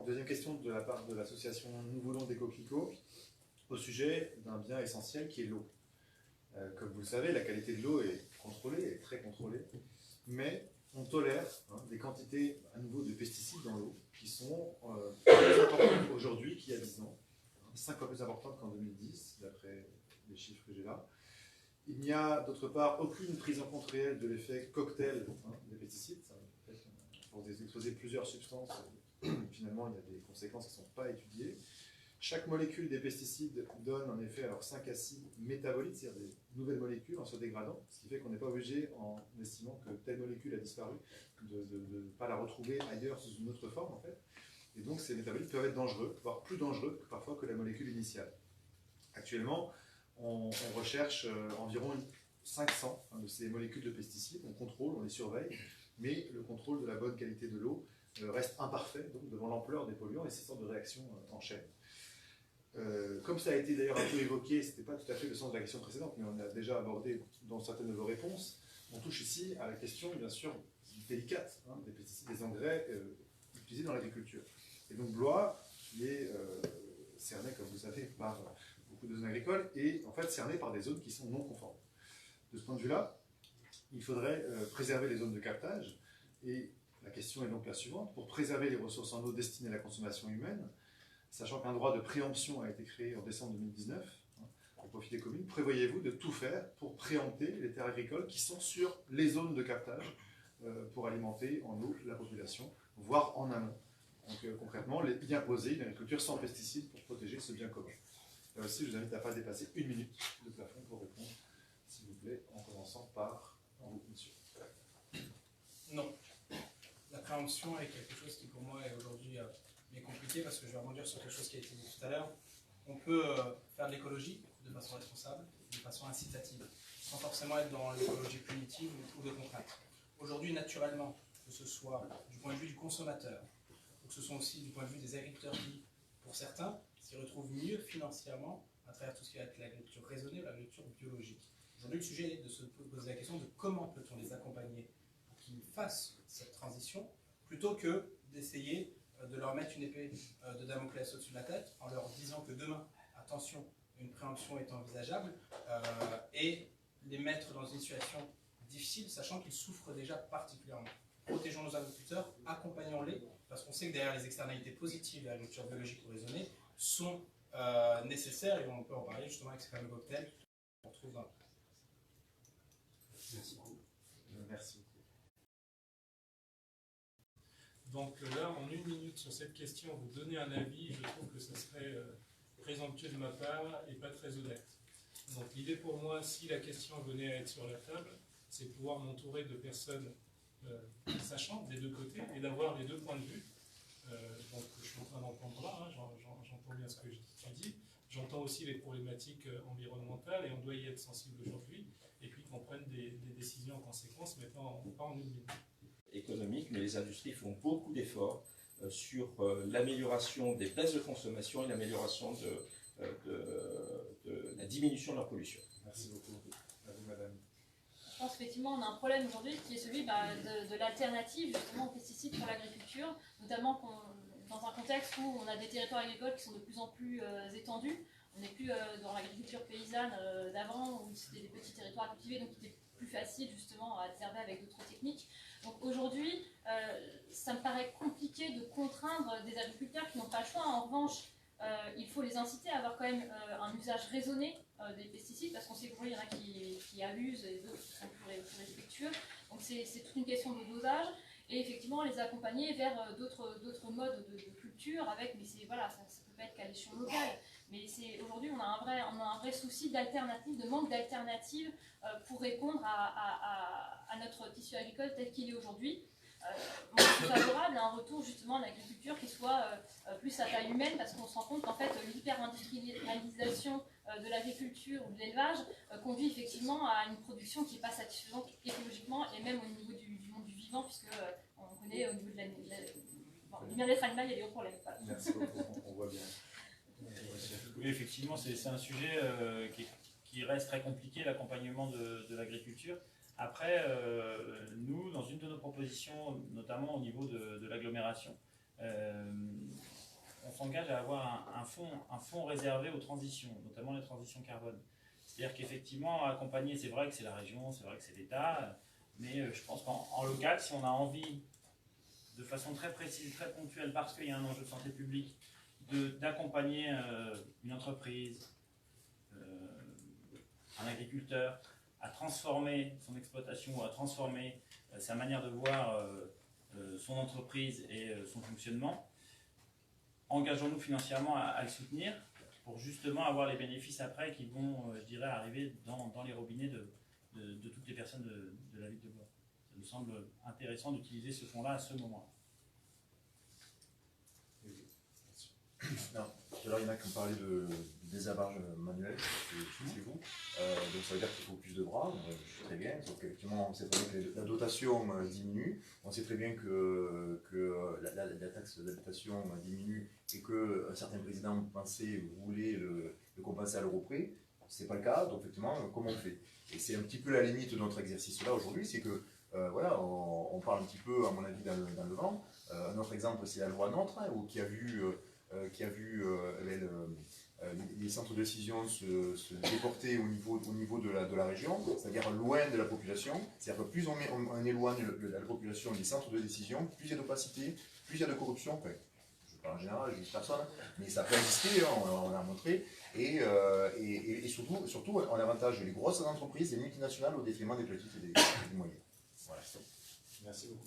deuxième question de la part de l'association Nous voulons des coquelicots au sujet d'un bien essentiel qui est l'eau. Comme vous le savez, la qualité de l'eau est contrôlée, est très contrôlée, mais on tolère des quantités à nouveau de pesticides dans l'eau qui sont plus importantes aujourd'hui qu'il y a 10 ans, 5 fois plus importantes qu'en 2010, d'après les chiffres que j'ai là. Il n'y a d'autre part aucune prise en compte réelle de l'effet cocktail des pesticides. Pour exposer plusieurs substances, finalement, il y a des conséquences qui ne sont pas étudiées. Chaque molécule des pesticides donne en effet alors 5 acides métabolites, c'est-à-dire des nouvelles molécules en se dégradant, ce qui fait qu'on n'est pas obligé, en estimant que telle molécule a disparu, de ne pas la retrouver ailleurs sous une autre forme en fait. Et donc ces métabolites peuvent être dangereux, voire plus dangereux parfois que la molécule initiale. Actuellement, on recherche environ 500 de ces molécules de pesticides, on contrôle, on les surveille, mais le contrôle de la bonne qualité de l'eau reste imparfait donc, devant l'ampleur des polluants et ces sortes de réactions en chaîne. Comme ça a été d'ailleurs un peu évoqué, ce n'était pas tout à fait le sens de la question précédente, mais on a déjà abordé dans certaines de vos réponses, on touche ici à la question, bien sûr, délicate des pesticides, des engrais utilisés dans l'agriculture. Et donc Blois, qui est cerné, comme vous savez, par beaucoup de zones agricoles, et en fait cerné par des zones qui sont non conformes. De ce point de vue-là, il faudrait préserver les zones de captage, et la question est donc la suivante, pour préserver les ressources en eau destinées à la consommation humaine, sachant qu'un droit de préemption a été créé en décembre 2019, au profit des communes, prévoyez-vous de tout faire pour préempter les terres agricoles qui sont sur les zones de captage pour alimenter en eau la population, voire en amont. Donc concrètement, y imposer une agriculture sans pesticides pour protéger ce bien commun. Là aussi, je vous invite à ne pas dépasser 1 minute de plafond pour répondre, s'il vous plaît, en commençant par vous, monsieur. Non. La préemption est quelque chose qui pour moi est aujourd'hui mais compliqué parce que je vais rebondir sur quelque chose qui a été dit tout à l'heure. On peut faire de l'écologie de façon responsable, de façon incitative, sans forcément être dans l'écologie punitive ou de contrainte. Aujourd'hui, naturellement, que ce soit du point de vue du consommateur, ou que ce soit aussi du point de vue des agriculteurs qui, pour certains, s'y retrouvent mieux financièrement à travers tout ce qui est l'agriculture raisonnée ou l'agriculture biologique. Aujourd'hui, le sujet est de se poser la question de comment peut-on les accompagner pour qu'ils fassent cette transition, plutôt que d'essayer de leur mettre une épée de Damoclès au-dessus de la tête en leur disant que demain, attention, une préemption est envisageable et les mettre dans une situation difficile, sachant qu'ils souffrent déjà particulièrement. Protégeons nos agriculteurs, accompagnons-les, parce qu'on sait que derrière les externalités positives de l'agriculture biologique ou raisonnée sont nécessaires, et on peut en parler justement avec ces fameux cocktails qu'on trouve dans... Merci beaucoup. Merci. Donc là, en 1 minute sur cette question, vous donner un avis, je trouve que ce serait présomptueux de ma part et pas très honnête. Donc l'idée pour moi, si la question venait à être sur la table, c'est de pouvoir m'entourer de personnes sachant des deux côtés et d'avoir les deux points de vue. Donc je suis en train d'entendre là, j'entends bien ce que tu dis. J'entends aussi les problématiques environnementales et on doit y être sensible aujourd'hui et puis qu'on prenne des décisions en conséquence, mais pas en 1 minute. Économique, mais les industries font beaucoup d'efforts sur l'amélioration des baisses de consommation et l'amélioration de la diminution de leur pollution. Merci beaucoup. À vous, madame. Je pense qu'effectivement, on a un problème aujourd'hui qui est celui de l'alternative justement aux pesticides pour l'agriculture, notamment dans un contexte où on a des territoires agricoles qui sont de plus en plus étendus. On n'est plus dans l'agriculture paysanne d'avant, où c'était des petits territoires cultivés, donc il était plus facile justement à observer avec d'autres techniques. Donc aujourd'hui, ça me paraît compliqué de contraindre des agriculteurs qui n'ont pas le choix. En revanche, il faut les inciter à avoir quand même un usage raisonné des pesticides, parce qu'on sait qu'il y en a qui abusent et d'autres qui sont plus respectueux. Donc c'est toute une question de dosage, et effectivement les accompagner vers d'autres modes de culture, avec, mais voilà, ça peut pas être qu'à l'échelon local. Mais aujourd'hui on a un vrai souci d'alternative, de manque d'alternative pour répondre à notre tissu agricole tel qu'il est aujourd'hui. Moi, je suis favorable à un retour justement à l'agriculture qui soit plus à taille humaine, parce qu'on se rend compte qu'en fait l'hyper-industrialisation de l'agriculture ou de l'élevage conduit effectivement à une production qui n'est pas satisfaisante écologiquement et même au niveau du monde du vivant, puisque on connaît au niveau du bien-être animal, il y a des gros problèmes. Voilà. Merci beaucoup, on voit bien. Oui, effectivement, c'est un sujet qui reste très compliqué, l'accompagnement de l'agriculture. Après, nous, dans une de nos propositions, notamment au niveau de l'agglomération, s'engage à avoir un fonds réservé aux transitions, notamment les transitions carbone. C'est-à-dire qu'effectivement, accompagner, c'est vrai que c'est la région, c'est vrai que c'est l'État, mais je pense qu'en local, si on a envie, de façon très précise, très ponctuelle, parce qu'il y a un enjeu de santé publique, d'accompagner une entreprise, un agriculteur, à transformer son exploitation ou à transformer sa manière de voir son entreprise et son fonctionnement, engageons-nous financièrement à le soutenir pour justement avoir les bénéfices après qui vont, je dirais, arriver dans les robinets de toutes les personnes de la ville de Blois. Ça nous semble intéressant d'utiliser ce fonds-là à ce moment-là. Non. Tout à l'heure, il y en a qui ont parlé du désherbage manuel chez vous. Donc ça veut dire qu'il faut plus de bras, je sais très bien. Donc effectivement, on sait très bien que la dotation diminue. On sait très bien que la taxe d'habitation diminue et que certains présidents pensaient ou voulaient le compenser à l'euro près. Ce n'est pas le cas, donc effectivement, comment on fait? Et c'est un petit peu la limite de notre exercice là aujourd'hui, c'est que voilà, on parle un petit peu, à mon avis, dans le vent. Un autre exemple, c'est la loi NOTRe, qui a vu les centres de décision se déporter au niveau de la région, c'est-à-dire loin de la population. C'est-à-dire que plus on éloigne la population des centres de décision, plus il y a d'opacité, plus il y a de corruption. Enfin, je parle en général, je dis personne, mais ça peut exister, hein, on l'a montré. Et surtout, on avantage les grosses entreprises, les multinationales au détriment des petites et des moyennes. Voilà. Merci beaucoup.